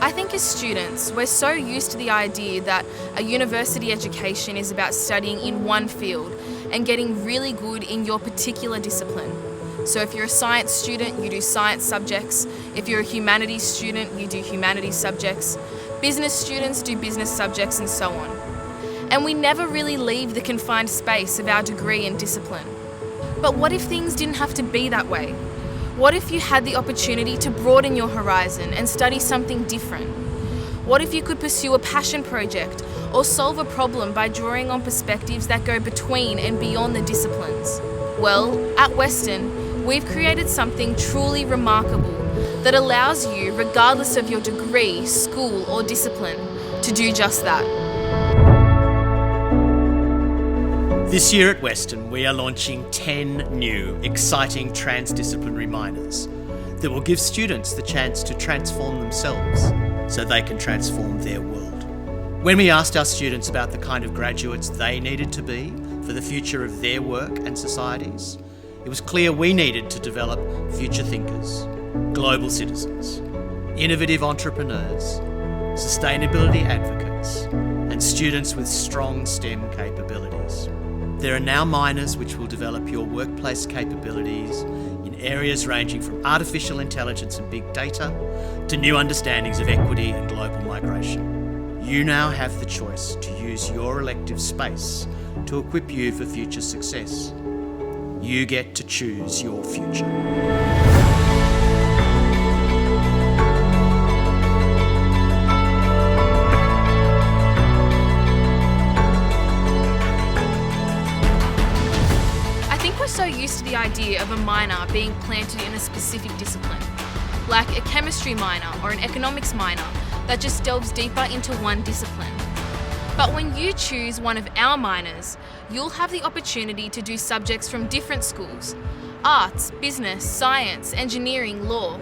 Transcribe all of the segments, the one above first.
I think as students, we're so used to the idea that a university education is about studying in one field and getting really good in your particular discipline. So if you're a science student, you do science subjects. If you're a humanities student, you do humanities subjects. Business students do business subjects, and so on. And we never really leave the confined space of our degree and discipline. But what if things didn't have to be that way? What if you had the opportunity to broaden your horizon and study something different? What if you could pursue a passion project or solve a problem by drawing on perspectives that go between and beyond the disciplines? Well, at Western, we've created something truly remarkable that allows you, regardless of your degree, school or discipline, to do just that. This year at Western, we are launching 10 new, exciting transdisciplinary minors that will give students the chance to transform themselves so they can transform their world. When we asked our students about the kind of graduates they needed to be for the future of their work and societies, it was clear we needed to develop future thinkers, global citizens, innovative entrepreneurs, sustainability advocates, and students with strong STEM capabilities. There are now minors which will develop your workplace capabilities in areas ranging from artificial intelligence and big data to new understandings of equity and global migration. You now have the choice to use your elective space to equip you for future success. You get to choose your future. So used to the idea of a minor being planted in a specific discipline, like a chemistry minor or an economics minor that just delves deeper into one discipline. But when you choose one of our minors, you'll have the opportunity to do subjects from different schools: arts, business, science, engineering, law,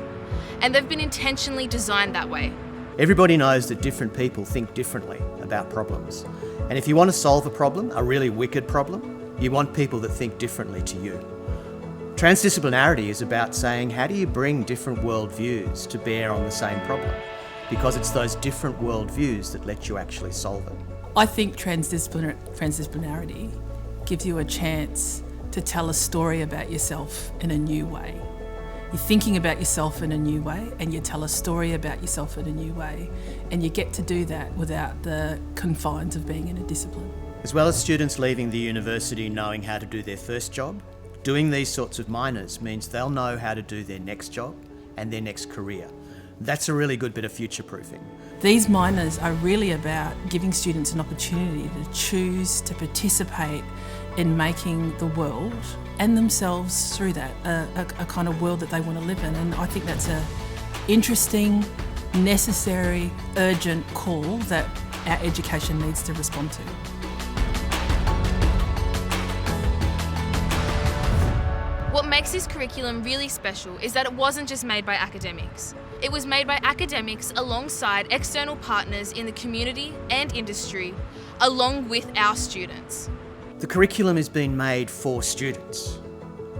and they've been intentionally designed that way. Everybody knows that different people think differently about problems. And if you want to solve a problem, a really wicked problem, you want people that think differently to you. Transdisciplinarity is about saying, how do you bring different worldviews to bear on the same problem? Because it's those different worldviews that let you actually solve it. I think transdisciplinarity gives you a chance to tell a story about yourself in a new way. You're thinking about yourself in a new way, and you tell a story about yourself in a new way, and you get to do that without the confines of being in a discipline. As well as students leaving the university knowing how to do their first job, doing these sorts of minors means they'll know how to do their next job and their next career. That's a really good bit of future-proofing. These minors are really about giving students an opportunity to choose to participate in making the world and themselves through that, a kind of world that they want to live in. And I think that's an interesting, necessary, urgent call that our education needs to respond to. What makes this curriculum really special is that it wasn't just made by academics. It was made by academics alongside external partners in the community and industry, along with our students. The curriculum has been made for students.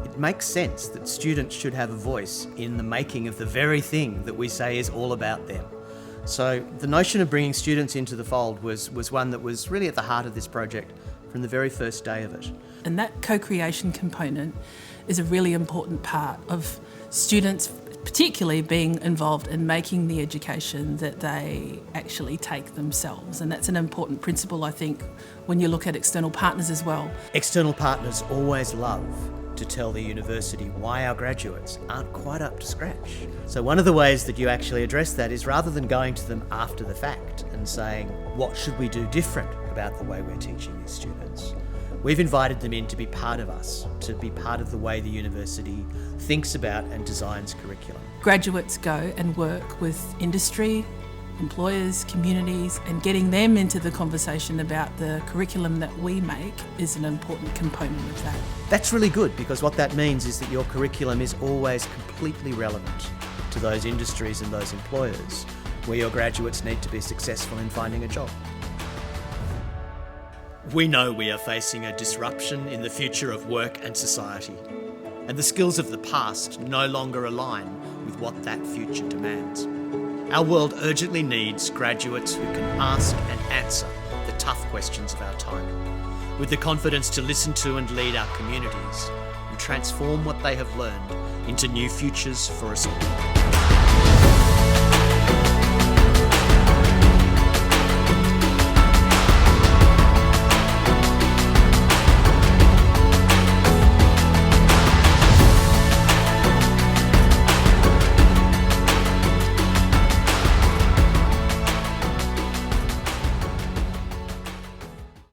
It makes sense that students should have a voice in the making of the very thing that we say is all about them. So the notion of bringing students into the fold was one that was really at the heart of this project from the very first day of it. And that co-creation component is a really important part of students particularly being involved in making the education that they actually take themselves. And that's an important principle, I think, when you look at external partners as well. External partners always love to tell the university why our graduates aren't quite up to scratch. So one of the ways that you actually address that is, rather than going to them after the fact and saying, what should we do different about the way we're teaching these students? We've invited them in to be part of us, to be part of the way the university thinks about and designs curriculum. Graduates go and work with industry, employers, communities, and getting them into the conversation about the curriculum that we make is an important component of that. That's really good, because what that means is that your curriculum is always completely relevant to those industries and those employers where your graduates need to be successful in finding a job. We know we are facing a disruption in the future of work and society, and the skills of the past no longer align with what that future demands. Our world urgently needs graduates who can ask and answer the tough questions of our time, with the confidence to listen to and lead our communities and transform what they have learned into new futures for us all.